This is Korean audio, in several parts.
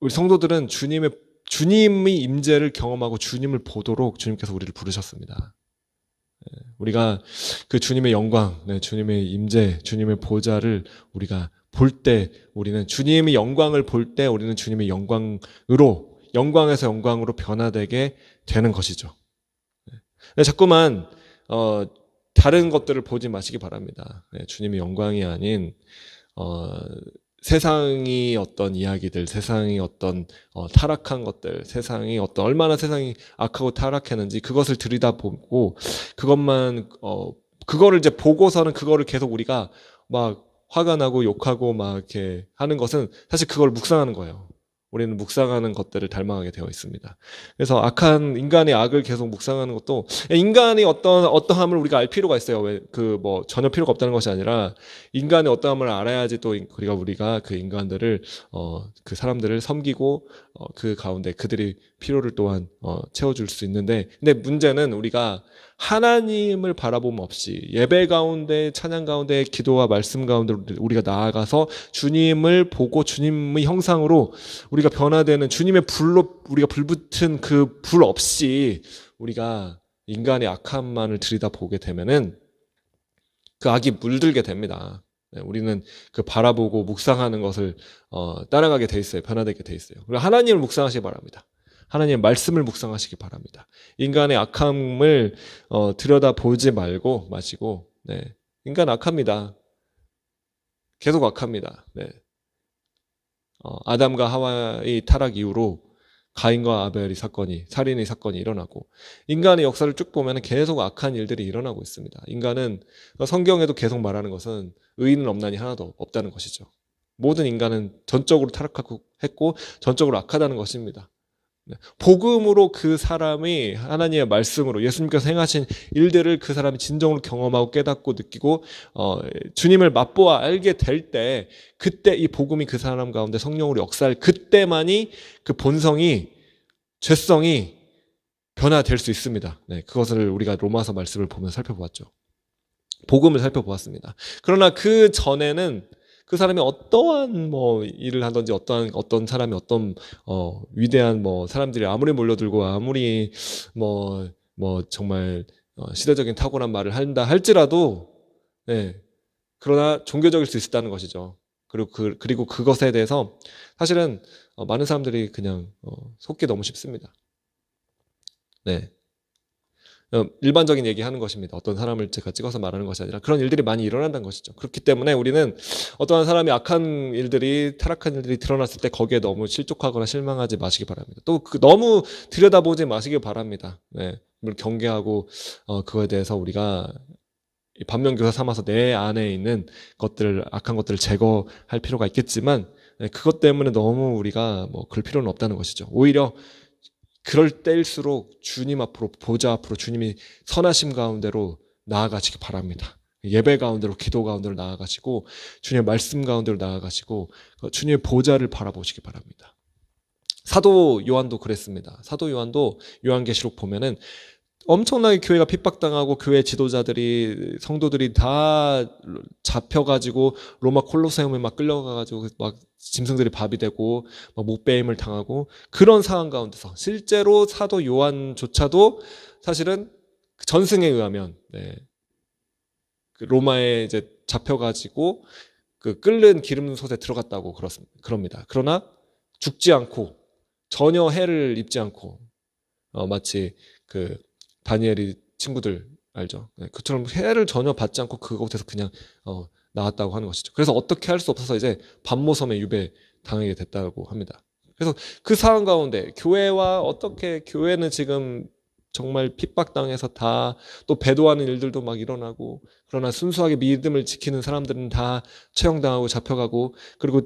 우리 성도들은 주님의 임재를 경험하고 주님을 보도록 주님께서 우리를 부르셨습니다. 우리가 그 주님의 영광, 주님의 임재, 주님의 보좌를 우리가 볼 때, 우리는 주님의 영광을 볼 때 우리는 주님의 영광에서 영광으로 변화되게 되는 것이죠. 자꾸만 다른 것들을 보지 마시기 바랍니다. 주님의 영광이 아닌 세상이 어떤 이야기들, 세상이 어떤 타락한 것들, 세상이 얼마나 세상이 악하고 타락했는지 그것을 들여다보고 그거를 이제 보고서는 그거를 계속 우리가 막 화가 나고 욕하고 막 이렇게 하는 것은 사실 그걸 묵상하는 거예요. 우리는 묵상하는 것들을 닮아가게 되어 있습니다. 그래서 악한 인간의 악을 계속 묵상하는 것도 인간이 어떠함을 우리가 알 필요가 있어요. 전혀 필요가 없다는 것이 아니라 인간의 어떠함을 알아야지 또 우리가 그 인간들을 그 사람들을 섬기고 그 가운데 그들이 필요를 또한 채워줄 수 있는데, 근데 문제는 우리가 하나님을 바라봄 없이 예배 가운데, 찬양 가운데, 기도와 말씀 가운데 우리가 나아가서 주님을 보고 주님의 형상으로 우리가 변화되는 주님의 불로 우리가 불붙은 그 불 없이 우리가 인간의 악함만을 들여다보게 되면은 그 악이 물들게 됩니다. 우리는 그 바라보고 묵상하는 것을 따라가게 돼 있어요. 변화되게 돼 있어요. 그리고 하나님을 묵상하시기 바랍니다. 하나님의 말씀을 묵상하시기 바랍니다. 인간의 악함을 들여다보지 마시고, 인간 악합니다. 계속 악합니다. 아담과 하와의 타락 이후로 가인과 아벨의 살인의 사건이 일어나고, 인간의 역사를 쭉 보면 계속 악한 일들이 일어나고 있습니다. 인간은 성경에도 계속 말하는 것은 의인은 없나니 하나도 없다는 것이죠. 모든 인간은 전적으로 타락하고 했고 전적으로 악하다는 것입니다. 복음으로 그 사람이 하나님의 말씀으로 예수님께서 행하신 일들을 그 사람이 진정으로 경험하고 깨닫고 느끼고 주님을 맛보아 알게 될 때, 그때 이 복음이 그 사람 가운데 성령으로 역사할 그때만이 그 본성이, 죄성이 변화될 수 있습니다. 그것을 우리가 로마서 말씀을 보면서 살펴보았죠. 복음을 살펴보았습니다. 그러나 그 전에는 그 사람이 어떠한 일을 하든지 어떤 사람이 어떤 위대한 사람들이 아무리 몰려들고 아무리 정말 시대적인 탁월한 말을 한다 할지라도, 그러나 종교적일 수 있다는 것이죠. 그리고 그것에 대해서 사실은 많은 사람들이 그냥 속기 너무 쉽습니다. 일반적인 얘기하는 것입니다. 어떤 사람을 제가 찍어서 말하는 것이 아니라 그런 일들이 많이 일어난다는 것이죠. 그렇기 때문에 우리는 어떠한 사람이 악한 일들이, 타락한 일들이 드러났을 때 거기에 너무 실족하거나 실망하지 마시기 바랍니다. 또 너무 들여다보지 마시기 바랍니다. 물론 경계하고 그거에 대해서 우리가 반면교사 삼아서 내 안에 있는 것들을, 악한 것들을 제거할 필요가 있겠지만, 그것 때문에 너무 우리가 그럴 필요는 없다는 것이죠. 오히려 그럴 때일수록 주님 앞으로, 보좌 앞으로 주님이 선하심 가운데로 나아가시기 바랍니다. 예배 가운데로, 기도 가운데로 나아가시고 주님의 말씀 가운데로 나아가시고 주님의 보좌를 바라보시기 바랍니다. 사도 요한도 그랬습니다. 사도 요한도 요한계시록 보면은 엄청나게 교회가 핍박당하고 교회 지도자들이, 성도들이 다 잡혀가지고 로마 콜로세움에 막 끌려가가지고 막 짐승들이 밥이 되고 막 목베임을 당하고, 그런 상황 가운데서 실제로 사도 요한조차도 사실은 전승에 의하면 그 로마에 이제 잡혀가지고 그 끓는 기름솥에 들어갔다고 그럽니다. 그러나 죽지 않고 전혀 해를 입지 않고 마치 그 다니엘이 친구들 알죠? 그처럼 해를 전혀 받지 않고 그곳에서 그냥 나왔다고 하는 것이죠. 그래서 어떻게 할 수 없어서 이제 반모섬에 유배당하게 됐다고 합니다. 그래서 그 상황 가운데 교회는 지금 정말 핍박당해서 다 또 배도하는 일들도 막 일어나고, 그러나 순수하게 믿음을 지키는 사람들은 다 처형당하고 잡혀가고, 그리고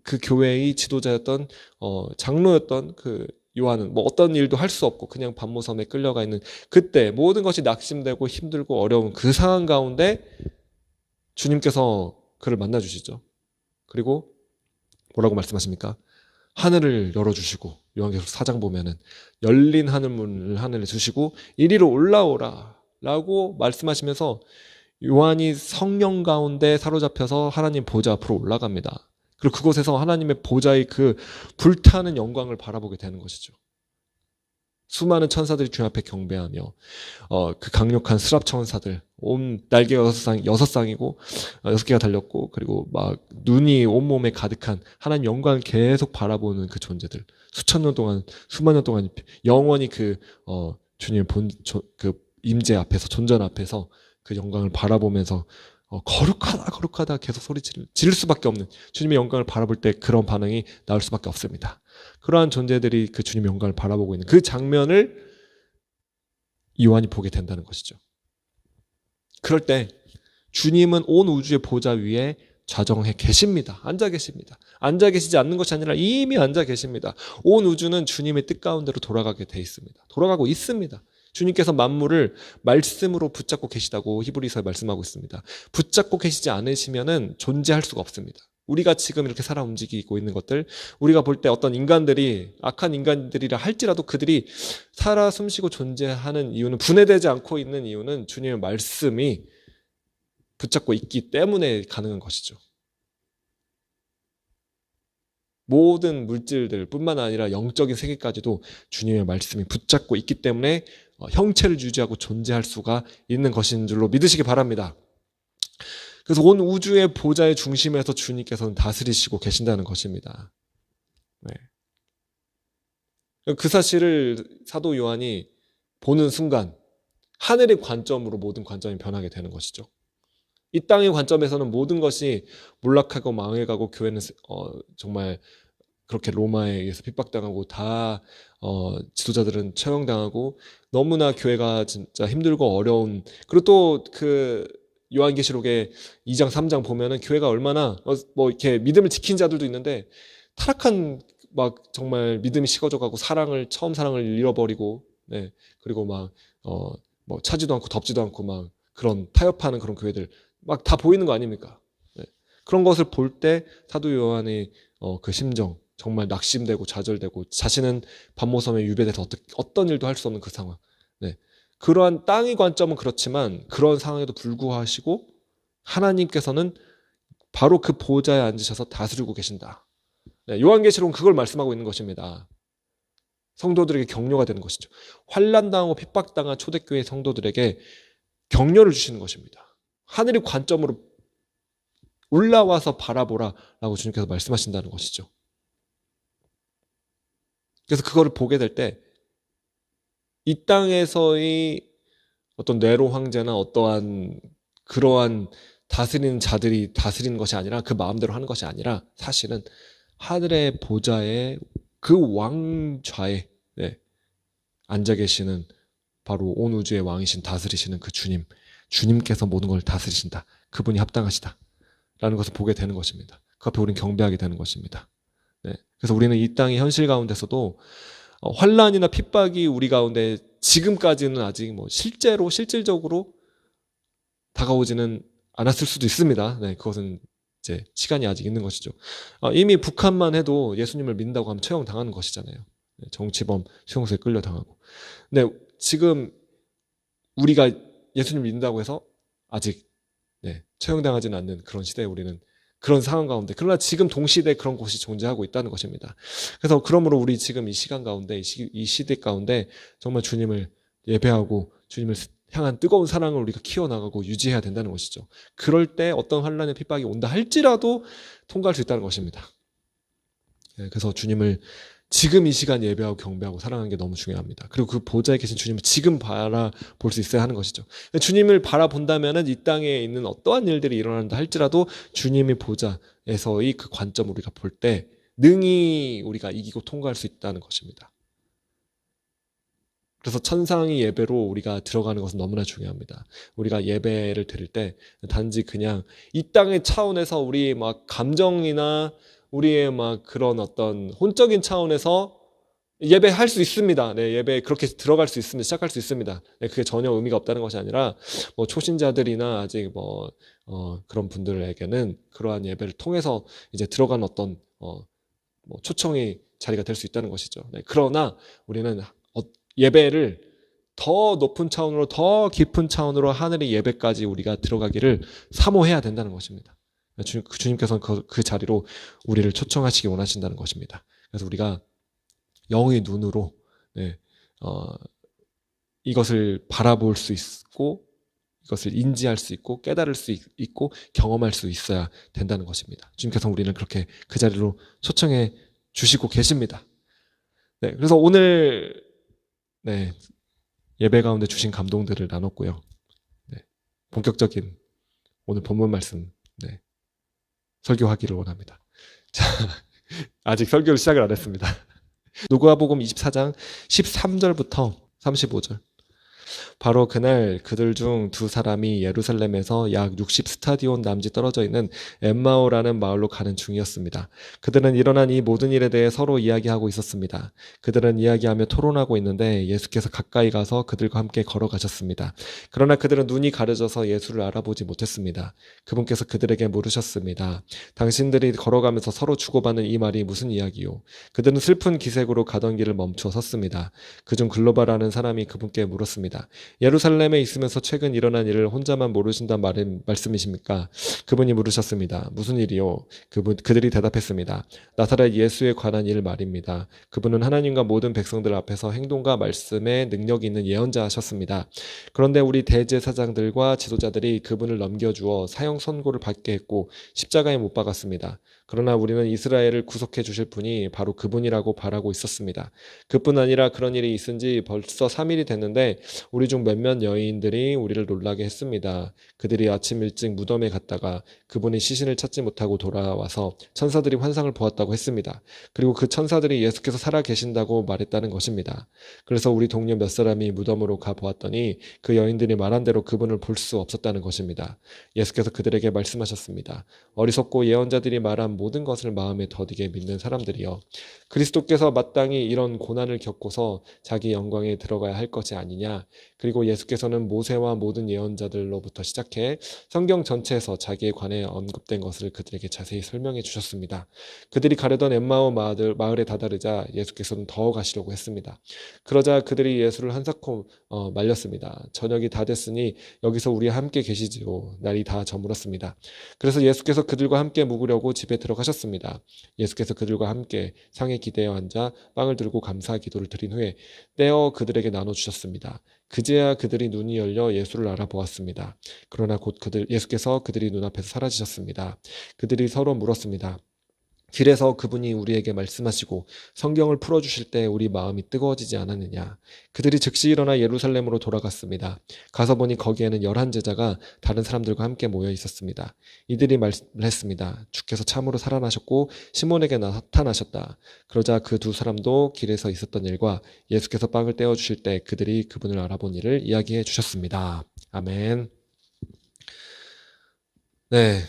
그 교회의 지도자였던 장로였던 그 요한은 어떤 일도 할 수 없고 그냥 반모섬에 끌려가 있는 그때, 모든 것이 낙심되고 힘들고 어려운 그 상황 가운데 주님께서 그를 만나주시죠. 그리고 뭐라고 말씀하십니까? 하늘을 열어주시고, 요한계시록 4장 보면은 열린 하늘문을 하늘에 주시고 이리로 올라오라 라고 말씀하시면서 요한이 성령 가운데 사로잡혀서 하나님 보좌 앞으로 올라갑니다. 그리고 그곳에서 하나님의 보좌의 그 불타는 영광을 바라보게 되는 것이죠. 수많은 천사들이 주님 앞에 경배하며 그 강력한 스랍 천사들, 온 날개 여섯 쌍이고 6개가 달렸고, 그리고 막 눈이 온몸에 가득한 하나님 영광을 계속 바라보는 그 존재들, 수천 년 동안, 수만 년 동안 영원히 그 주님의 그 임재 앞에서, 존전 앞에서 그 영광을 바라보면서 거룩하다 거룩하다 계속 소리 지를 수밖에 없는, 주님의 영광을 바라볼 때 그런 반응이 나올 수밖에 없습니다. 그러한 존재들이 그 주님의 영광을 바라보고 있는 그 장면을 요한이 보게 된다는 것이죠. 그럴 때 주님은 온 우주의 보좌 위에 좌정해 계십니다. 앉아 계십니다. 앉아 계시지 않는 것이 아니라 이미 앉아 계십니다. 온 우주는 주님의 뜻 가운데로 돌아가게 돼 있습니다. 돌아가고 있습니다. 주님께서 만물을 말씀으로 붙잡고 계시다고 히브리서에 말씀하고 있습니다. 붙잡고 계시지 않으시면은 존재할 수가 없습니다. 우리가 지금 이렇게 살아 움직이고 있는 것들, 우리가 볼 때 어떤 인간들이, 악한 인간들이라 할지라도 그들이 살아 숨쉬고 존재하는 이유는, 분해되지 않고 있는 이유는 주님의 말씀이 붙잡고 있기 때문에 가능한 것이죠. 모든 물질들 뿐만 아니라 영적인 세계까지도 주님의 말씀이 붙잡고 있기 때문에 형체를 유지하고 존재할 수가 있는 것인 줄로 믿으시기 바랍니다. 그래서 온 우주의 보좌의 중심에서 주님께서는 다스리시고 계신다는 것입니다. 네. 그 사실을 사도 요한이 보는 순간 하늘의 관점으로 모든 관점이 변하게 되는 것이죠. 이 땅의 관점에서는 모든 것이 몰락하고 망해가고, 교회는 정말 그렇게 로마에 의해서 핍박당하고, 다 지도자들은 처형당하고, 너무나 교회가 진짜 힘들고 어려운, 그리고 또 그 요한계시록의 2장 3장 보면은 교회가 얼마나 뭐 이렇게 믿음을 지킨 자들도 있는데 타락한, 막 정말 믿음이 식어져가고 처음 사랑을 잃어버리고, 네, 그리고 막 뭐 차지도 않고 덥지도 않고 막 그런 타협하는 그런 교회들 막 다 보이는 거 아닙니까? 네. 그런 것을 볼 때 사도 요한의 그 심정, 정말 낙심되고 좌절되고, 자신은 반모섬에 유배돼서 어떤 일도 할 수 없는 그 상황. 네. 그러한 땅의 관점은 그렇지만 그런 상황에도 불구하시고 하나님께서는 바로 그 보좌에 앉으셔서 다스리고 계신다. 네. 요한계시록은 그걸 말씀하고 있는 것입니다. 성도들에게 격려가 되는 것이죠. 환난당하고 핍박당한 초대교회 성도들에게 격려를 주시는 것입니다. 하늘의 관점으로 올라와서 바라보라 라고 주님께서 말씀하신다는 것이죠. 그래서 그거를 보게 될 때 이 땅에서의 어떤 네로 황제나 어떠한 그러한 다스리는 자들이 다스리는 것이 아니라, 그 마음대로 하는 것이 아니라, 사실은 하늘의 보좌에 그 왕좌에, 네, 앉아 계시는 바로 온 우주의 왕이신, 다스리시는 그 주님께서 모든 걸 다스리신다. 그분이 합당하시다 라는 것을 보게 되는 것입니다. 그 앞에 우리는 경배하게 되는 것입니다. 네. 그래서 우리는 이 땅의 현실 가운데서도 환난이나 핍박이 우리 가운데 지금까지는 아직 뭐 실질적으로 다가오지는 않았을 수도 있습니다. 네, 그것은 이제 시간이 아직 있는 것이죠. 이미 북한만 해도 예수님을 믿는다고 하면 처형당하는 것이잖아요. 네, 정치범 수용소에 끌려당하고. 네, 지금 우리가 예수님을 믿는다고 해서 아직 처형당하지는 않는 그런 시대에 우리는 그런 상황 가운데, 그러나 지금 동시대에 그런 곳이 존재하고 있다는 것입니다. 그래서 그러므로 우리 지금 이 시간 가운데, 이 시대 가운데 정말 주님을 예배하고 주님을 향한 뜨거운 사랑을 우리가 키워나가고 유지해야 된다는 것이죠. 그럴 때 어떤 환난의 핍박이 온다 할지라도 통과할 수 있다는 것입니다. 그래서 주님을 지금 이 시간 예배하고 경배하고 사랑하는 게 너무 중요합니다. 그리고 그 보좌에 계신 주님을 지금 바라볼 수 있어야 하는 것이죠. 주님을 바라본다면 이 땅에 있는 어떠한 일들이 일어난다 할지라도 주님의 보좌에서의 그 관점을 우리가 볼 때 능히 우리가 이기고 통과할 수 있다는 것입니다. 그래서 천상의 예배로 우리가 들어가는 것은 너무나 중요합니다. 우리가 예배를 드릴 때 단지 그냥 이 땅의 차원에서 우리 막 감정이나 우리의 막 그런 어떤 혼적인 차원에서 예배할 수 있습니다. 네, 예배 그렇게 들어갈 수 있습니다. 시작할 수 있습니다. 네, 그게 전혀 의미가 없다는 것이 아니라, 뭐 초신자들이나 아직 그런 분들에게는 그러한 예배를 통해서 이제 들어간 어떤 뭐 초청의 자리가 될 수 있다는 것이죠. 네, 그러나 우리는 예배를 더 높은 차원으로, 더 깊은 차원으로 하늘의 예배까지 우리가 들어가기를 사모해야 된다는 것입니다. 주님께서는 그 자리로 우리를 초청하시기 원하신다는 것입니다. 그래서 우리가 영의 눈으로 네, 이것을 바라볼 수 있고 이것을 인지할 수 있고 깨달을 수 있고 경험할 수 있어야 된다는 것입니다. 주님께서 우리는 그렇게 그 자리로 초청해 주시고 계십니다. 네, 그래서 오늘 네, 예배 가운데 주신 감동들을 나눴고요. 네, 본격적인 오늘 본문 말씀 네, 설교하기를 원합니다. 자, 아직 설교를 시작을 안 했습니다. 누가복음 24장 13절부터 35절. 바로 그날 그들 중 두 사람이 예루살렘에서 약 60 스타디온 남짓 떨어져 있는 엠마오라는 마을로 가는 중이었습니다. 그들은 일어난 이 모든 일에 대해 서로 이야기하고 있었습니다. 그들은 이야기하며 토론하고 있는데 예수께서 가까이 가서 그들과 함께 걸어가셨습니다. 그러나 그들은 눈이 가려져서 예수를 알아보지 못했습니다. 그분께서 그들에게 물으셨습니다. 당신들이 걸어가면서 서로 주고받는 이 말이 무슨 이야기요? 그들은 슬픈 기색으로 가던 길을 멈추어 섰습니다. 그중 글로바라는 사람이 그분께 물었습니다. 예루살렘에 있으면서 최근 일어난 일을 혼자만 모르신단 말씀이십니까? 그분이 물으셨습니다. 무슨 일이요? 그들이 대답했습니다. 나사렛 예수에 관한 일 말입니다. 그분은 하나님과 모든 백성들 앞에서 행동과 말씀에 능력이 있는 예언자하셨습니다. 그런데 우리 대제사장들과 지도자들이 그분을 넘겨주어 사형 선고를 받게 했고 십자가에 못 박았습니다. 그러나 우리는 이스라엘을 구속해 주실 분이 바로 그분이라고 바라고 있었습니다. 그뿐 아니라 그런 일이 있은 지 벌써 3일이 됐는데 우리 중 몇몇 여인들이 우리를 놀라게 했습니다. 그들이 아침 일찍 무덤에 갔다가 그분이 시신을 찾지 못하고 돌아와서 천사들이 환상을 보았다고 했습니다. 그리고 그 천사들이 예수께서 살아 계신다고 말했다는 것입니다. 그래서 우리 동료 몇 사람이 무덤으로 가 보았더니 그 여인들이 말한 대로 그분을 볼 수 없었다는 것입니다. 예수께서 그들에게 말씀하셨습니다. 어리석고 예언자들이 말한 모든 것을 마음에 더디게 믿는 사람들이여. 그리스도께서 마땅히 이런 고난을 겪고서 자기 영광에 들어가야 할 것이 아니냐. 그리고 예수께서는 모세와 모든 예언자들로부터 시작해 성경 전체에서 자기에 관해 언급된 것을 그들에게 자세히 설명해 주셨습니다. 그들이 가려던 엠마오 마을에 다다르자 예수께서는 더 가시려고 했습니다. 그러자 그들이 예수를 한사코 말렸습니다. 저녁이 다 됐으니 여기서 우리와 함께 계시지요. 날이 다 저물었습니다. 그래서 예수께서 그들과 함께 묵으려고 집에 들어가셨습니다. 예수께서 그들과 함께 상에 기대어 앉아 빵을 들고 감사 기도를 드린 후에 떼어 그들에게 나눠주셨습니다. 그제야 그들이 눈이 열려 예수를 알아보았습니다. 그러나 곧 예수께서 그들이 눈앞에서 사라지셨습니다. 그들이 서로 물었습니다. 길에서 그분이 우리에게 말씀하시고 성경을 풀어주실 때 우리 마음이 뜨거워지지 않았느냐. 그들이 즉시 일어나 예루살렘으로 돌아갔습니다. 가서 보니 거기에는 11제자가 다른 사람들과 함께 모여 있었습니다. 이들이 말했습니다. 주께서 참으로 살아나셨고 시몬에게 나타나셨다. 그러자 그 두 사람도 길에서 있었던 일과 예수께서 빵을 떼어주실 때 그들이 그분을 알아본 일을 이야기해 주셨습니다. 아멘. 네.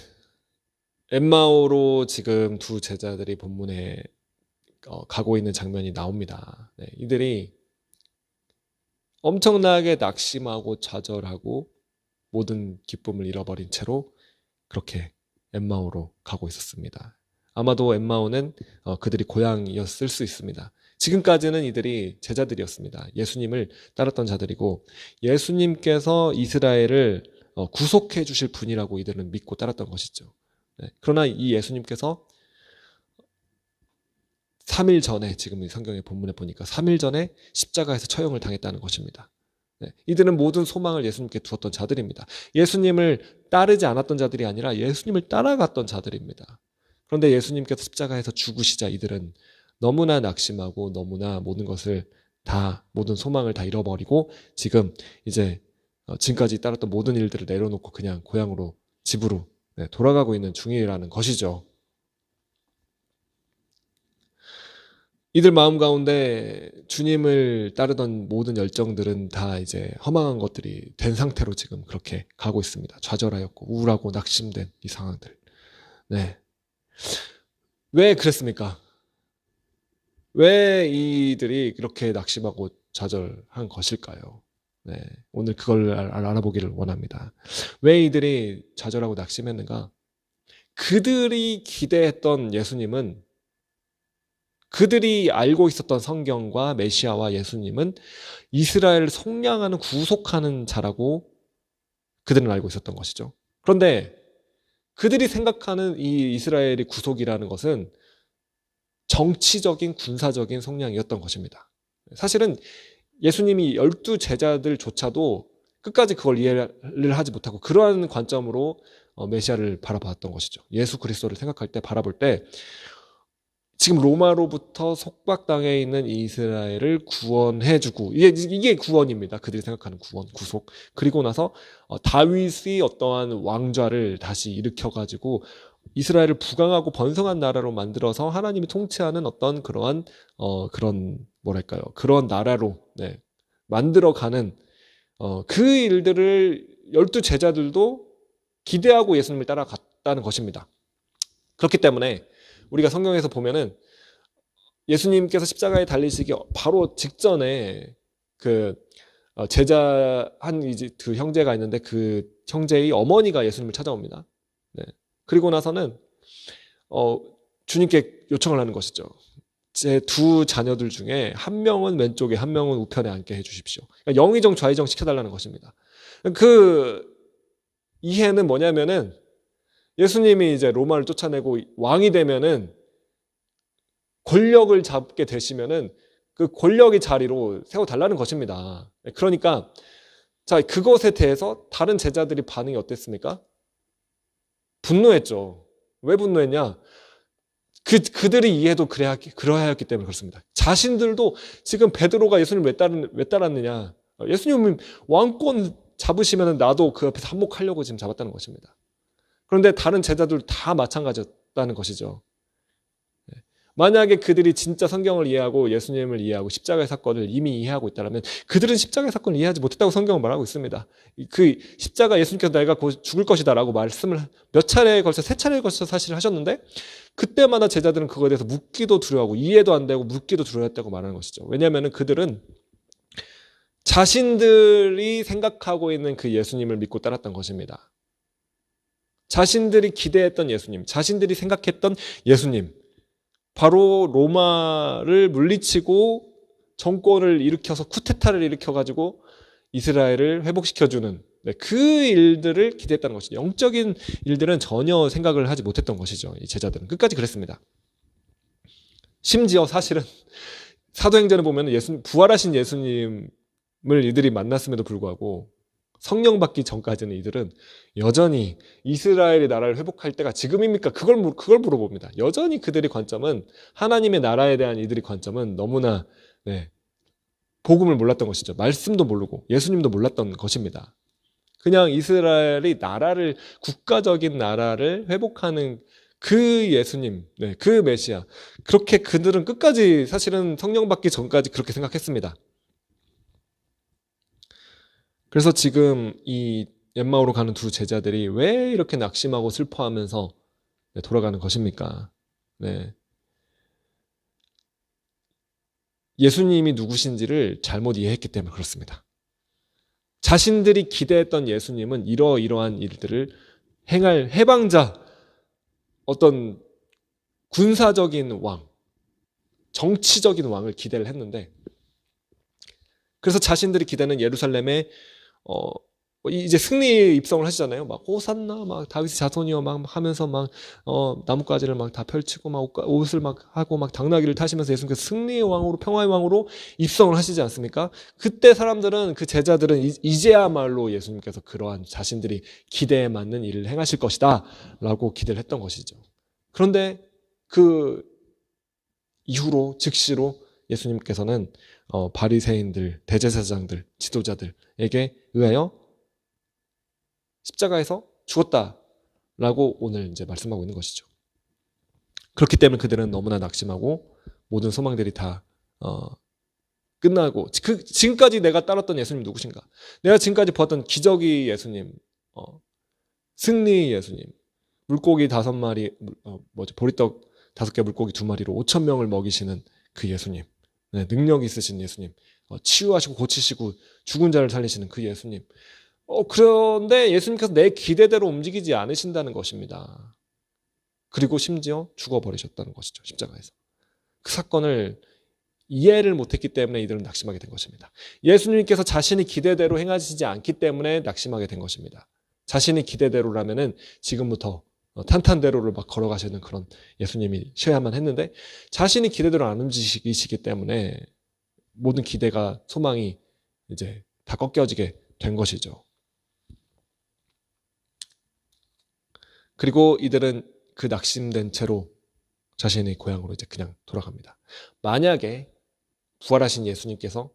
엠마오로 지금 두 제자들이 본문에 가고 있는 장면이 나옵니다. 네, 이들이 엄청나게 낙심하고 좌절하고 모든 기쁨을 잃어버린 채로 그렇게 엠마오로 가고 있었습니다. 아마도 엠마오는 그들이 고향이었을 수 있습니다. 지금까지는 이들이 제자들이었습니다. 예수님을 따랐던 자들이고 예수님께서 이스라엘을 구속해 주실 분이라고 이들은 믿고 따랐던 것이죠. 네. 그러나 이 예수님께서 3일 전에 지금 이 성경의 본문에 보니까 3일 전에 십자가에서 처형을 당했다는 것입니다. 네. 이들은 모든 소망을 예수님께 두었던 자들입니다. 예수님을 따르지 않았던 자들이 아니라 예수님을 따라갔던 자들입니다. 그런데 예수님께서 십자가에서 죽으시자 이들은 너무나 낙심하고 너무나 모든 소망을 다 잃어버리고 지금 이제 지금까지 따랐던 모든 일들을 내려놓고 그냥 고향으로 집으로 돌아가고 있는 중이라는 것이죠. 이들 마음 가운데 주님을 따르던 모든 열정들은 다 이제 허망한 것들이 된 상태로 지금 그렇게 가고 있습니다. 좌절하였고 우울하고 낙심된 이 상황들. 네. 왜 그랬습니까? 왜 이들이 그렇게 낙심하고 좌절한 것일까요? 네, 오늘 그걸 알아보기를 원합니다. 왜 이들이 좌절하고 낙심했는가? 그들이 기대했던 예수님은 그들이 알고 있었던 성경과 메시아와 예수님은 이스라엘을 속량하는 구속하는 자라고 그들은 알고 있었던 것이죠. 그런데 그들이 생각하는 이 이스라엘의 구속이라는 것은 정치적인 군사적인 성향이었던 것입니다. 사실은 예수님이 12제자들조차도 끝까지 그걸 이해를 하지 못하고 그러한 관점으로 메시아를 바라봤던 것이죠. 예수 그리스도를 생각할 때, 바라볼 때 지금 로마로부터 속박당해 있는 이스라엘을 구원해주고, 이게 구원입니다. 그들이 생각하는 구원, 구속. 그리고 나서 다윗의 어떠한 왕좌를 다시 일으켜가지고 이스라엘을 부강하고 번성한 나라로 만들어서 하나님이 통치하는 어떤 그러한 그런 뭐랄까요, 그런 나라로 만들어가는 그 일들을 12제자들도 기대하고 예수님을 따라갔다는 것입니다. 그렇기 때문에 우리가 성경에서 보면은 예수님께서 십자가에 달리시기 바로 직전에 그 제자 이제 그 형제가 있는데 그 형제의 어머니가 예수님을 찾아옵니다. 네. 그리고 나서는 주님께 요청을 하는 것이죠. 제 두 자녀들 중에 한 명은 왼쪽에 한 명은 우편에 앉게 해주십시오. 그러니까 영의정 좌의정 시켜달라는 것입니다. 그 이해는 뭐냐면은 예수님이 이제 로마를 쫓아내고 왕이 되면은 권력을 잡게 되시면은 그 권력의 자리로 세워달라는 것입니다. 그러니까 자, 그것에 대해서 다른 제자들이 반응이 어땠습니까? 분노했죠. 왜 분노했냐? 그들의 이해도 그러해야 했기 때문에 그렇습니다. 자신들도 지금 베드로가 예수님을 왜 따랐느냐? 예수님 왕권 잡으시면 나도 그 옆에서 한몫하려고 지금 잡았다는 것입니다. 그런데 다른 제자들 다 마찬가지였다는 것이죠. 만약에 그들이 진짜 성경을 이해하고 예수님을 이해하고 십자가의 사건을 이미 이해하고 있다면 그들은 십자가의 사건을 이해하지 못했다고 성경은 말하고 있습니다. 그 십자가 예수님께서 내가 곧 죽을 것이다 라고 말씀을 몇 차례에 걸쳐, 세 차례에 걸쳐 사실 하셨는데 그때마다 제자들은 그거에 대해서 묻기도 두려워하고 이해도 안 되고 묻기도 두려워했다고 말하는 것이죠. 왜냐하면 그들은 자신들이 생각하고 있는 그 예수님을 믿고 따랐던 것입니다. 자신들이 기대했던 예수님, 자신들이 생각했던 예수님, 바로 로마를 물리치고 정권을 일으켜서 쿠데타를 일으켜가지고 이스라엘을 회복시켜주는 그 일들을 기대했다는 것이죠. 영적인 일들은 전혀 생각을 하지 못했던 것이죠. 이 제자들은 끝까지 그랬습니다. 심지어 사실은 사도행전에 보면 부활하신 예수님을 이들이 만났음에도 불구하고 성령 받기 전까지는 이들은 여전히 이스라엘의 나라를 회복할 때가 지금입니까? 그걸 물어봅니다. 여전히 그들의 관점은, 하나님의 나라에 대한 이들의 관점은 너무나 복음을 몰랐던 것이죠. 말씀도 모르고 예수님도 몰랐던 것입니다. 그냥 이스라엘의 나라를, 국가적인 나라를 회복하는 그 예수님, 그 메시아, 그렇게 그들은 끝까지 사실은 성령 받기 전까지 그렇게 생각했습니다. 그래서 지금 이 엠마오로 가는 두 제자들이 왜 이렇게 낙심하고 슬퍼하면서 돌아가는 것입니까? 예수님이 누구신지를 잘못 이해했기 때문에 그렇습니다. 자신들이 기대했던 예수님은 이러이러한 일들을 행할 해방자, 어떤 군사적인 왕, 정치적인 왕을 기대를 했는데, 그래서 자신들이 기대는 예루살렘에 이제 승리 입성을 하시잖아요. 막 호산나, 막 다윗의 자손이여 막 하면서 막 나뭇가지를 막 다 펼치고 막 옷을 막 하고 막 당나귀를 타시면서 예수님께서 승리의 왕으로, 평화의 왕으로 입성을 하시지 않습니까? 그때 사람들은, 그 제자들은 이제야말로 예수님께서 그러한 자신들이 기대에 맞는 일을 행하실 것이다 라고 기대를 했던 것이죠. 그런데 그 이후로 즉시로 예수님께서는 바리새인들, 대제사장들, 지도자들에게 의하여 십자가에서 죽었다라고 오늘 이제 말씀하고 있는 것이죠. 그렇기 때문에 그들은 너무나 낙심하고 모든 소망들이 다 끝나고, 지금까지 내가 따랐던 예수님 누구신가? 내가 지금까지 보았던 기적의 예수님, 승리의 예수님, 물고기 5마리, 보리떡 5개, 물고기 2마리로 5,000명을 먹이시는 그 예수님, 능력 있으신 예수님, 치유하시고 고치시고 죽은 자를 살리시는 그 예수님. 그런데 예수님께서 내 기대대로 움직이지 않으신다는 것입니다. 그리고 심지어 죽어버리셨다는 것이죠. 십자가에서. 그 사건을 이해를 못했기 때문에 이들은 낙심하게 된 것입니다. 예수님께서 자신이 기대대로 행하시지 않기 때문에 낙심하게 된 것입니다. 자신이 기대대로라면은 지금부터 탄탄대로를 막 걸어가시는 그런 예수님이 쉬어야만 했는데 자신이 기대대로 안 움직이시기 때문에 모든 기대가 소망이 이제 다 꺾여지게 된 것이죠. 그리고 이들은 그 낙심된 채로 자신의 고향으로 이제 그냥 돌아갑니다. 만약에 부활하신 예수님께서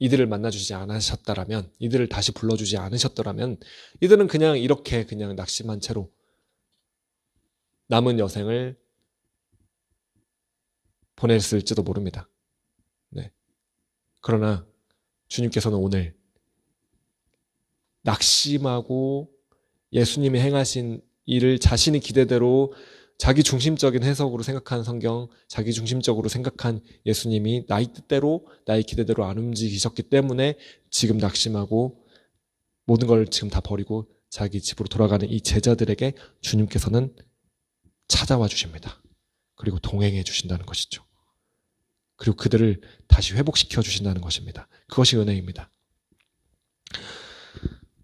이들을 만나주지 않으셨다라면, 이들을 다시 불러주지 않으셨더라면 이들은 그냥 이렇게 그냥 낙심한 채로 남은 여생을 보냈을지도 모릅니다. 네. 그러나 주님께서는 오늘 낙심하고 예수님이 행하신 일을 자신의 기대대로 자기 중심적인 해석으로 생각한 성경, 자기 중심적으로 생각한 예수님이 나의 뜻대로, 나의 기대대로 안 움직이셨기 때문에 지금 낙심하고 모든 걸 지금 다 버리고 자기 집으로 돌아가는 이 제자들에게 주님께서는 찾아와 주십니다. 그리고 동행해 주신다는 것이죠. 그리고 그들을 다시 회복시켜 주신다는 것입니다. 그것이 은혜입니다.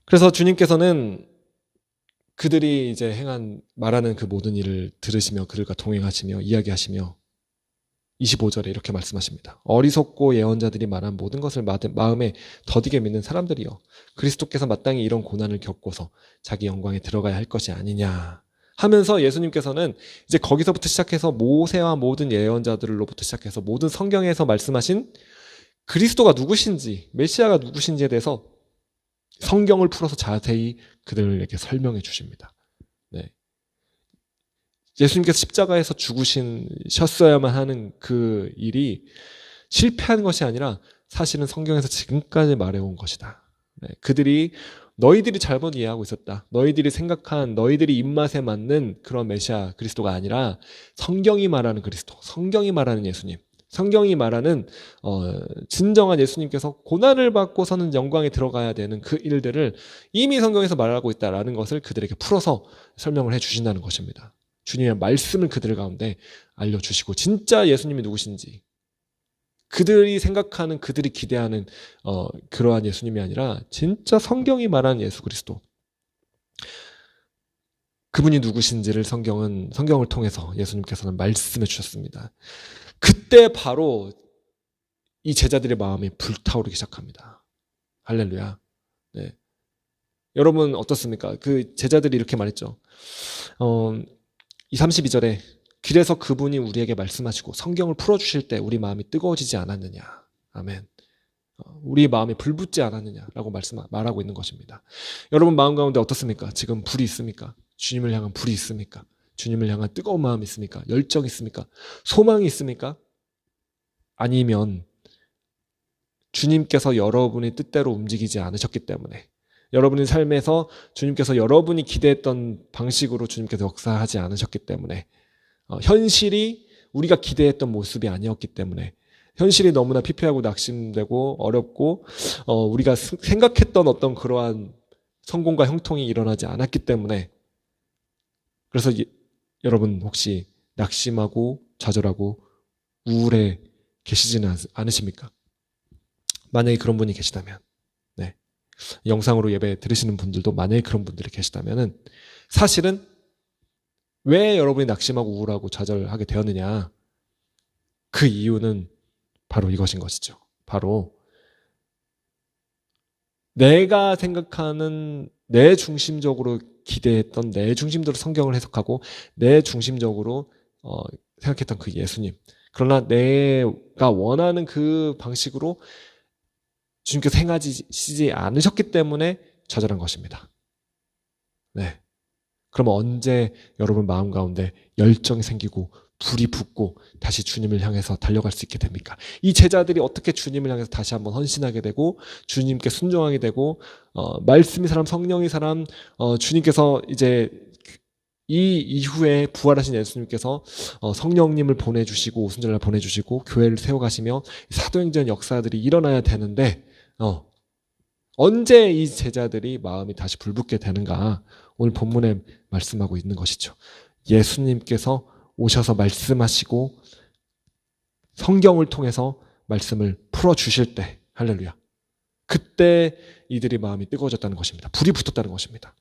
그래서 주님께서는 그들이 이제 말하는 그 모든 일을 들으시며 그들과 동행하시며 이야기하시며 25절에 이렇게 말씀하십니다. 어리석고 예언자들이 말한 모든 것을 마음에 더디게 믿는 사람들이여, 그리스도께서 마땅히 이런 고난을 겪고서 자기 영광에 들어가야 할 것이 아니냐 하면서 예수님께서는 이제 거기서부터 시작해서 모세와 모든 예언자들로부터 시작해서 모든 성경에서 말씀하신 그리스도가 누구신지, 메시아가 누구신지에 대해서 성경을 풀어서 자세히 그들에게 설명해 주십니다. 네. 예수님께서 십자가에서 죽으셨어야만 하는 그 일이 실패한 것이 아니라 사실은 성경에서 지금까지 말해온 것이다. 네. 그들이 너희들이 잘못 이해하고 있었다. 너희들이 생각한 너희들이 입맛에 맞는 그런 메시아 그리스도가 아니라 성경이 말하는 그리스도, 성경이 말하는 예수님, 성경이 말하는 진정한 예수님께서 고난을 받고서는 영광에 들어가야 되는 그 일들을 이미 성경에서 말하고 있다라는 것을 그들에게 풀어서 설명을 해주신다는 것입니다. 주님의 말씀을 그들 가운데 알려주시고 진짜 예수님이 누구신지, 그들이 생각하는, 그들이 기대하는 그러한 예수님이 아니라 진짜 성경이 말하는 예수 그리스도, 그분이 누구신지를 성경을 통해서 예수님께서는 말씀해 주셨습니다. 그때 바로 이 제자들의 마음이 불타오르기 시작합니다. 할렐루야. 네. 여러분 어떻습니까? 그 제자들이 이렇게 말했죠. 32절에 길에서 그분이 우리에게 말씀하시고 성경을 풀어주실 때 우리 마음이 뜨거워지지 않았느냐. 아멘. 우리 마음이 불붙지 않았느냐라고 말하고 있는 것입니다. 여러분 마음 가운데 어떻습니까? 지금 불이 있습니까? 주님을 향한 불이 있습니까? 주님을 향한 뜨거운 마음이 있습니까? 열정이 있습니까? 소망이 있습니까? 아니면 주님께서 여러분의 뜻대로 움직이지 않으셨기 때문에, 여러분의 삶에서 주님께서 여러분이 기대했던 방식으로 주님께서 역사하지 않으셨기 때문에, 현실이 우리가 기대했던 모습이 아니었기 때문에, 현실이 너무나 피폐하고 낙심되고 어렵고 우리가 생각했던 어떤 그러한 성공과 형통이 일어나지 않았기 때문에, 그래서 여러분 혹시 낙심하고 좌절하고 우울해 계시지는 않으십니까? 만약에 그런 분이 계시다면, 네. 영상으로 예배 들으시는 분들도 만약에 그런 분들이 계시다면은 사실은 왜 여러분이 낙심하고 우울하고 좌절하게 되었느냐? 그 이유는 바로 이것인 것이죠. 바로 내가 생각하는, 내 중심적으로 기대했던, 내 중심대로 성경을 해석하고 내 중심적으로 생각했던 그 예수님, 그러나 내가 원하는 그 방식으로 주님께서 행하시지 않으셨기 때문에 좌절한 것입니다. 네. 그러면 언제 여러분 마음 가운데 열정이 생기고 불이 붙고 다시 주님을 향해서 달려갈 수 있게 됩니까? 이 제자들이 어떻게 주님을 향해서 다시 한번 헌신하게 되고 주님께 순종하게 되고 말씀이 사람, 성령이 사람, 주님께서 이제 이 이후에 부활하신 예수님께서 성령님을 보내주시고 오순절날 보내주시고 교회를 세워가시며 사도행전 역사들이 일어나야 되는데 언제 이 제자들이 마음이 다시 불붙게 되는가? 오늘 본문에 말씀하고 있는 것이죠. 예수님께서 오셔서 말씀하시고 성경을 통해서 말씀을 풀어주실 때, 할렐루야, 그때 이들의 마음이 뜨거워졌다는 것입니다. 불이 붙었다는 것입니다.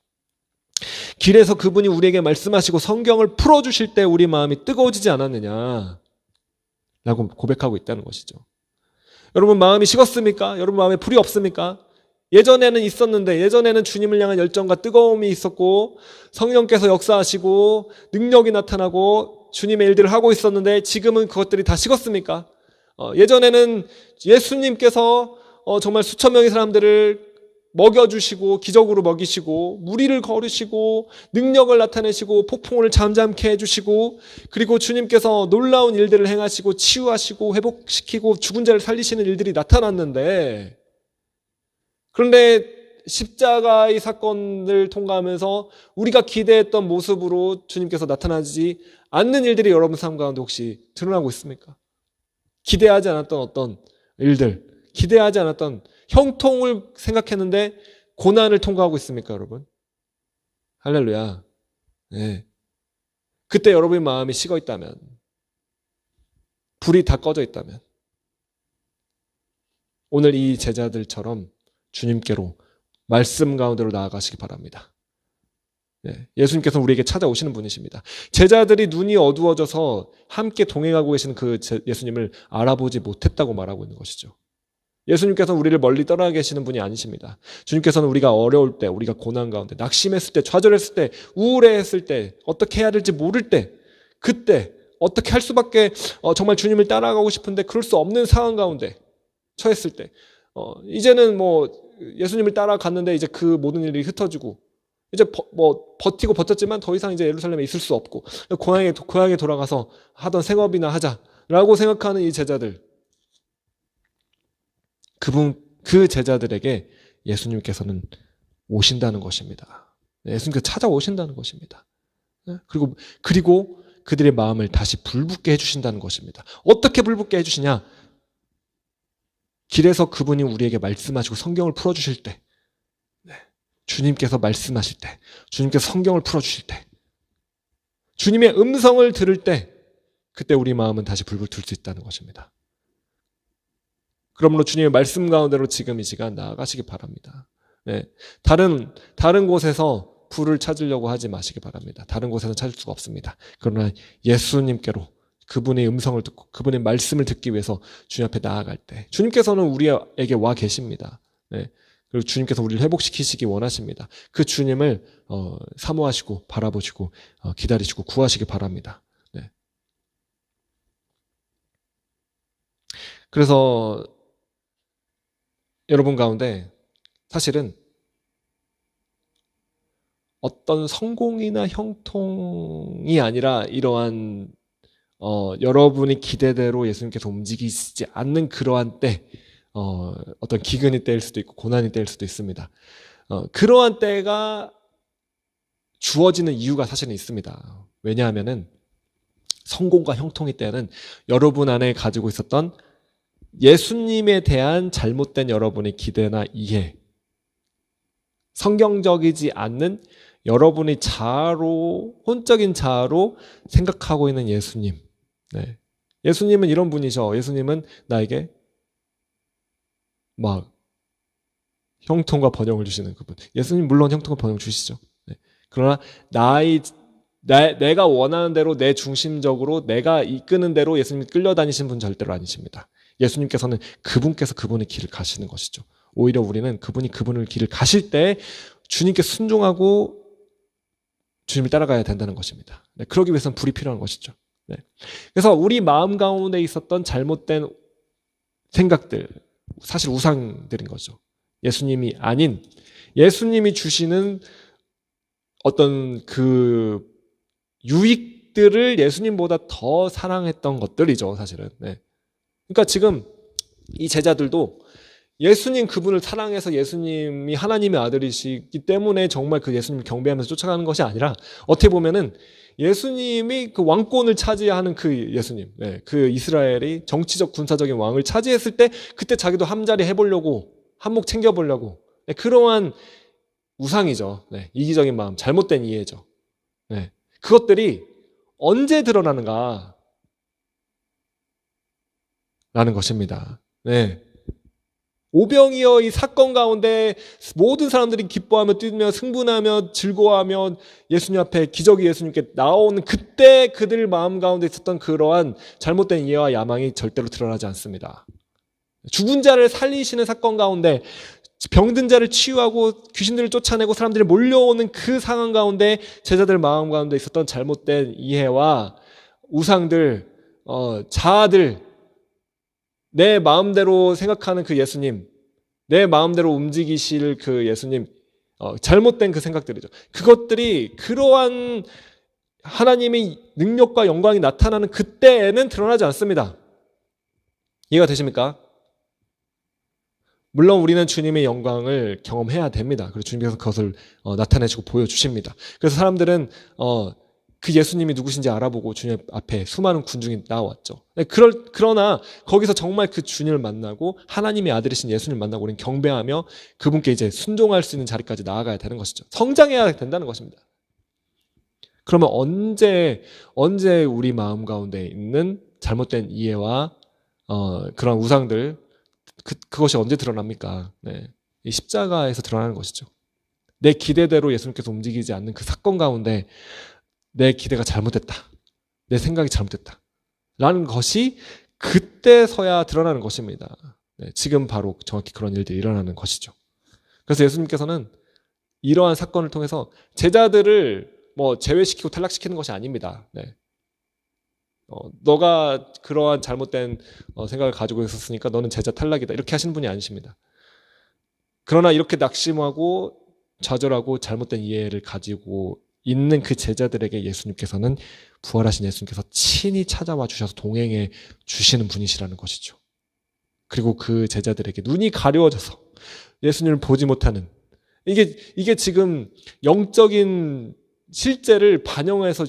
길에서 그분이 우리에게 말씀하시고 성경을 풀어주실 때 우리 마음이 뜨거워지지 않았느냐 라고 고백하고 있다는 것이죠. 여러분 마음이 식었습니까? 여러분 마음에 불이 없습니까? 예전에는 있었는데, 예전에는 주님을 향한 열정과 뜨거움이 있었고 성령께서 역사하시고 능력이 나타나고 주님의 일들을 하고 있었는데 지금은 그것들이 다 식었습니까? 예전에는 예수님께서 정말 수천 명의 사람들을 먹여주시고 기적으로 먹이시고 무리를 거르시고 능력을 나타내시고 폭풍을 잠잠케 해주시고 그리고 주님께서 놀라운 일들을 행하시고 치유하시고 회복시키고 죽은 자를 살리시는 일들이 나타났는데, 그런데 십자가의 사건을 통과하면서 우리가 기대했던 모습으로 주님께서 나타나지 않는 일들이 여러분 삶 가운데 혹시 드러나고 있습니까? 기대하지 않았던 어떤 일들, 기대하지 않았던 형통을 생각했는데 고난을 통과하고 있습니까, 여러분? 할렐루야. 네. 그때 여러분의 마음이 식어 있다면, 불이 다 꺼져 있다면, 오늘 이 제자들처럼 주님께로 말씀 가운데로 나아가시기 바랍니다. 네. 예수님께서는 우리에게 찾아오시는 분이십니다. 제자들이 눈이 어두워져서 함께 동행하고 계시는 그 예수님을 알아보지 못했다고 말하고 있는 것이죠. 예수님께서는 우리를 멀리 떠나 계시는 분이 아니십니다. 주님께서는 우리가 어려울 때, 우리가 고난 가운데, 낙심했을 때, 좌절했을 때, 우울해했을 때, 어떻게 해야 될지 모를 때, 그때 어떻게 할 수밖에 정말 주님을 따라가고 싶은데 그럴 수 없는 상황 가운데 처했을 때, 이제는 뭐 예수님을 따라갔는데 이제 그 모든 일이 흩어지고 이제 버티고 버텼지만 더 이상 이제 예루살렘에 있을 수 없고 고향에 돌아가서 하던 생업이나 하자라고 생각하는 이 제자들, 그 제자들에게 예수님께서는 오신다는 것입니다. 예수님께서 찾아오신다는 것입니다. 그리고 그들의 마음을 다시 불붙게 해주신다는 것입니다. 어떻게 불붙게 해주시냐? 길에서 그분이 우리에게 말씀하시고 성경을 풀어주실 때, 주님께서 말씀하실 때, 주님께서 성경을 풀어주실 때, 주님의 음성을 들을 때, 그때 우리 마음은 다시 불붙을 수 있다는 것입니다. 그러므로 주님의 말씀 가운데로 지금 이 시간 나아가시기 바랍니다. 네. 다른 곳에서 불을 찾으려고 하지 마시기 바랍니다. 다른 곳에서는 찾을 수가 없습니다. 그러나 예수님께로 그분의 음성을 듣고 그분의 말씀을 듣기 위해서 주님 앞에 나아갈 때, 주님께서는 우리에게 와 계십니다. 네. 그리고 주님께서 우리를 회복시키시기 원하십니다. 그 주님을 사모하시고 바라보시고 기다리시고 구하시기 바랍니다. 네. 그래서 여러분 가운데 사실은 어떤 성공이나 형통이 아니라 이러한 여러분이 기대대로 예수님께서 움직이시지 않는 그러한 때, 어떤 기근이 때일 수도 있고 고난이 때일 수도 있습니다. 그러한 때가 주어지는 이유가 사실은 있습니다. 왜냐하면은 성공과 형통의 때는 여러분 안에 가지고 있었던 예수님에 대한 잘못된 여러분의 기대나 이해, 성경적이지 않는 여러분의 자아로, 혼적인 자아로 생각하고 있는 예수님. 네. 예수님은 이런 분이죠. 예수님은 나에게 막 형통과 번영을 주시는 그분. 예수님 물론 형통과 번영 주시죠. 네. 그러나 내가 원하는 대로 내 중심적으로 내가 이끄는 대로 예수님이 끌려다니신 분 절대로 아니십니다. 예수님께서는 그분께서 그분의 길을 가시는 것이죠. 오히려 우리는 그분이 그분의 길을 가실 때 주님께 순종하고 주님을 따라가야 된다는 것입니다. 네, 그러기 위해서는 불이 필요한 것이죠. 네. 그래서 우리 마음 가운데 있었던 잘못된 생각들, 사실 우상들인 거죠. 예수님이 아닌 예수님이 주시는 어떤 그 유익들을 예수님보다 더 사랑했던 것들이죠, 사실은. 네. 그러니까 지금 이 제자들도 예수님 그분을 사랑해서 예수님이 하나님의 아들이시기 때문에 정말 그 예수님을 경배하면서 쫓아가는 것이 아니라 어떻게 보면은 예수님이 그 왕권을 차지하는 그 예수님, 네, 그 이스라엘이 정치적 군사적인 왕을 차지했을 때 그때 자기도 함자리 해보려고 한몫 챙겨보려고, 네, 그러한 우상이죠. 네, 이기적인 마음, 잘못된 이해죠. 네, 그것들이 언제 드러나는가 라는 것입니다. 네. 오병이어 이 사건 가운데 모든 사람들이 기뻐하며 뛰며 승분하며 즐거워하며 예수님 앞에 기적이 예수님께 나오는 그때 그들 마음 가운데 있었던 그러한 잘못된 이해와 야망이 절대로 드러나지 않습니다. 죽은 자를 살리시는 사건 가운데 병든 자를 치유하고 귀신들을 쫓아내고 사람들이 몰려오는 그 상황 가운데 제자들 마음 가운데 있었던 잘못된 이해와 우상들, 자아들, 내 마음대로 생각하는 그 예수님, 내 마음대로 움직이실 그 예수님, 잘못된 그 생각들이죠. 그것들이 그러한 하나님의 능력과 영광이 나타나는 그때에는 드러나지 않습니다. 이해가 되십니까? 물론 우리는 주님의 영광을 경험해야 됩니다. 그리고 주님께서 그것을 나타내시고 보여주십니다. 그래서 사람들은 그 예수님이 누구신지 알아보고 주님 앞에 수많은 군중이 나왔죠. 그러나 거기서 정말 그 주님을 만나고 하나님의 아들이신 예수님을 만나고 우리는 경배하며 그분께 이제 순종할 수 있는 자리까지 나아가야 되는 것이죠. 성장해야 된다는 것입니다. 그러면 언제 우리 마음 가운데 있는 잘못된 이해와 그런 우상들 그것이 언제 드러납니까? 네. 이 십자가에서 드러나는 것이죠. 내 기대대로 예수님께서 움직이지 않는 그 사건 가운데 내 기대가 잘못됐다. 내 생각이 잘못됐다. 라는 것이 그때서야 드러나는 것입니다. 네. 지금 바로 정확히 그런 일들이 일어나는 것이죠. 그래서 예수님께서는 이러한 사건을 통해서 제자들을 제외시키고 탈락시키는 것이 아닙니다. 네. 너가 그러한 잘못된 생각을 가지고 있었으니까 너는 제자 탈락이다. 이렇게 하시는 분이 아니십니다. 그러나 이렇게 낙심하고 좌절하고 잘못된 이해를 가지고 있는 그 제자들에게 예수님께서는 부활하신 예수님께서 친히 찾아와 주셔서 동행해 주시는 분이시라는 것이죠. 그리고 그 제자들에게 눈이 가려워져서 예수님을 보지 못하는 이게 지금 영적인 실제를 반영해서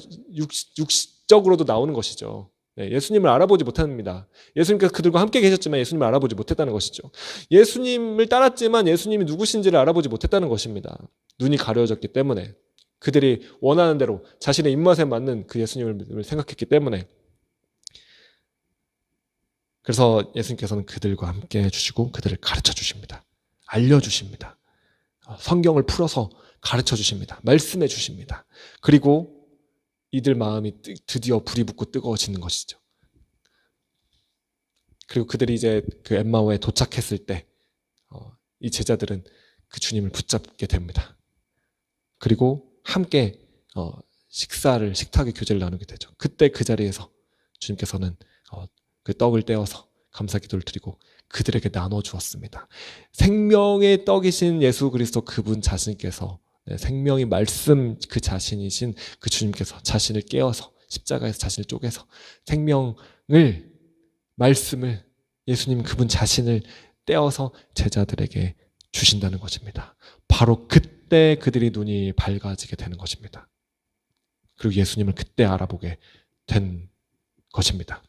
육적으로도 나오는 것이죠. 네, 예수님을 알아보지 못합니다. 예수님께서 그들과 함께 계셨지만 예수님을 알아보지 못했다는 것이죠. 예수님을 따랐지만 예수님이 누구신지를 알아보지 못했다는 것입니다. 눈이 가려워졌기 때문에 그들이 원하는 대로 자신의 입맛에 맞는 그 예수님을 생각했기 때문에 그래서 예수님께서는 그들과 함께 해주시고 그들을 가르쳐 주십니다. 알려주십니다. 성경을 풀어서 가르쳐 주십니다. 말씀해 주십니다. 그리고 이들 마음이 드디어 불이 붙고 뜨거워지는 것이죠. 그리고 그들이 이제 그 엠마오에 도착했을 때 이 제자들은 그 주님을 붙잡게 됩니다. 그리고 함께 식탁의 교제를 나누게 되죠. 그때 그 자리에서 주님께서는 그 떡을 떼어서 감사기도를 드리고 그들에게 나눠 주었습니다. 생명의 떡이신 예수 그리스도 그분 자신께서 생명의 말씀 그 자신이신 그 주님께서 자신을 깨어서 십자가에서 자신을 쪼개서 생명을 말씀을 예수님 그분 자신을 떼어서 제자들에게 주신다는 것입니다. 바로 그때 그들이 눈이 밝아지게 되는 것입니다. 그리고 예수님을 그때 알아보게 된 것입니다.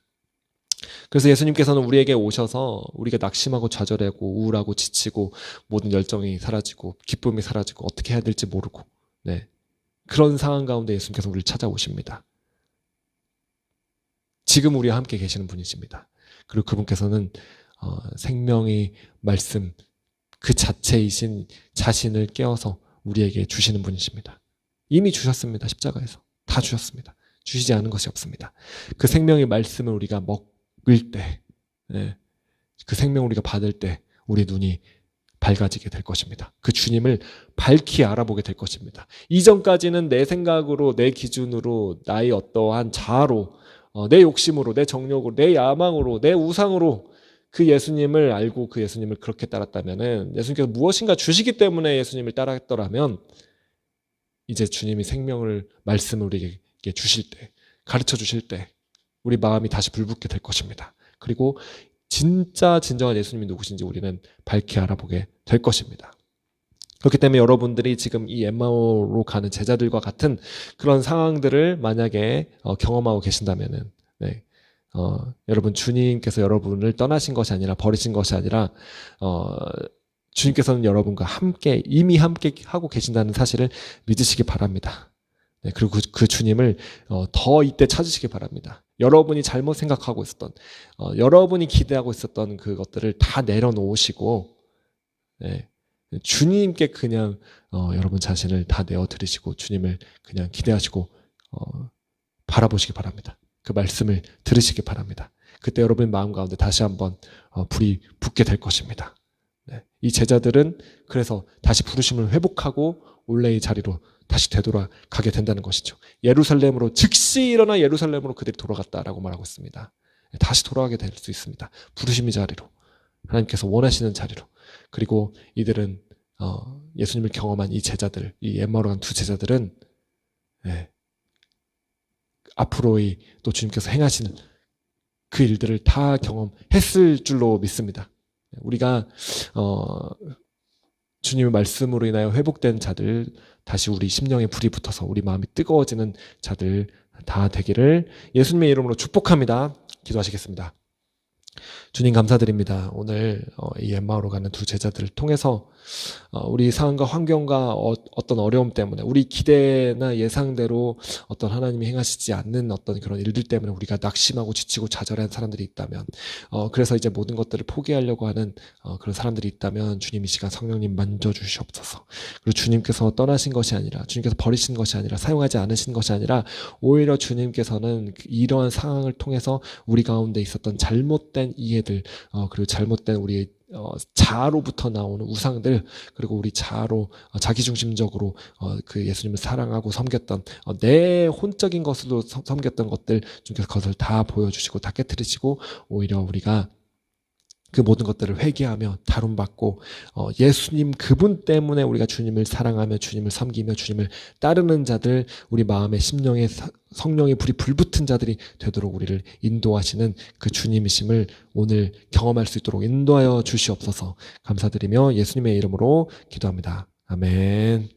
그래서 예수님께서는 우리에게 오셔서 우리가 낙심하고 좌절하고 우울하고 지치고 모든 열정이 사라지고 기쁨이 사라지고 어떻게 해야 될지 모르고 그런 상황 가운데 예수님께서 우리를 찾아오십니다. 지금 우리와 함께 계시는 분이십니다. 그리고 그분께서는 생명의 말씀 그 자체이신 자신을 깨어서 우리에게 주시는 분이십니다. 이미 주셨습니다. 십자가에서 다 주셨습니다. 주시지 않은 것이 없습니다. 그 생명의 말씀을 우리가 먹을 때, 그 생명을 우리가 받을 때 우리 눈이 밝아지게 될 것입니다. 그 주님을 밝히 알아보게 될 것입니다. 이전까지는 내 생각으로, 내 기준으로, 나의 어떠한 자아로, 내 욕심으로, 내 정욕으로, 내 야망으로, 내 우상으로 그 예수님을 알고 그 예수님을 그렇게 따랐다면은 예수님께서 무엇인가 주시기 때문에 예수님을 따랐더라면 이제 주님이 생명을 말씀을 우리에게 주실 때, 가르쳐 주실 때 우리 마음이 다시 불붙게 될 것입니다. 그리고 진짜 진정한 예수님이 누구신지 우리는 밝히 알아보게 될 것입니다. 그렇기 때문에 여러분들이 지금 이 엠마오로 가는 제자들과 같은 그런 상황들을 만약에 경험하고 계신다면은 여러분 주님께서 여러분을 떠나신 것이 아니라 버리신 것이 아니라 주님께서는 여러분과 함께 이미 함께 하고 계신다는 사실을 믿으시기 바랍니다. 그리고 그 주님을 더 이때 찾으시기 바랍니다. 여러분이 잘못 생각하고 있었던 여러분이 기대하고 있었던 그것들을 다 내려놓으시고 네. 주님께 그냥 여러분 자신을 다 내어드리시고 주님을 그냥 기대하시고 바라보시기 바랍니다. 그 말씀을 들으시기 바랍니다. 그때 여러분 마음 가운데 다시 한번 불이 붙게 될 것입니다. 네. 이 제자들은 그래서 다시 부르심을 회복하고 원래의 자리로 다시 되돌아가게 된다는 것이죠. 예루살렘으로 즉시 일어나 예루살렘으로 그들이 돌아갔다라고 말하고 있습니다. 다시 돌아가게 될 수 있습니다. 부르심의 자리로, 하나님께서 원하시는 자리로. 그리고 이들은 예수님을 경험한 이 제자들, 이 엠마오로 간 두 제자들은 앞으로의 또 주님께서 행하시는 그 일들을 다 경험했을 줄로 믿습니다. 우리가 주님의 말씀으로 인하여 회복된 자들, 다시 우리 심령에 불이 붙어서 우리 마음이 뜨거워지는 자들 다 되기를 예수님의 이름으로 축복합니다. 기도하시겠습니다. 주님 감사드립니다. 오늘 이 엠마오로 가는 두 제자들을 통해서 우리 상황과 환경과 어떤 어려움 때문에 우리 기대나 예상대로 어떤 하나님이 행하시지 않는 어떤 그런 일들 때문에 우리가 낙심하고 지치고 좌절한 사람들이 있다면 그래서 이제 모든 것들을 포기하려고 하는 그런 사람들이 있다면 주님 이 시간 성령님 만져주시옵소서. 그리고 주님께서 떠나신 것이 아니라 주님께서 버리신 것이 아니라 사용하지 않으신 것이 아니라 오히려 주님께서는 이러한 상황을 통해서 우리 가운데 있었던 잘못된 이해들 그리고 잘못된 우리의 자아로부터 나오는 우상들 그리고 우리 자아로 자기중심적으로 그 예수님을 사랑하고 섬겼던 내 혼적인 것으로 섬겼던 것들 주님께서 그것을 다 보여주시고 다 깨트리시고 오히려 우리가 그 모든 것들을 회개하며 다룸받고 예수님 그분 때문에 우리가 주님을 사랑하며 주님을 섬기며 주님을 따르는 자들 우리 마음의 심령에 성령의 불이 불붙은 자들이 되도록 우리를 인도하시는 그 주님이심을 오늘 경험할 수 있도록 인도하여 주시옵소서. 감사드리며 예수님의 이름으로 기도합니다. 아멘.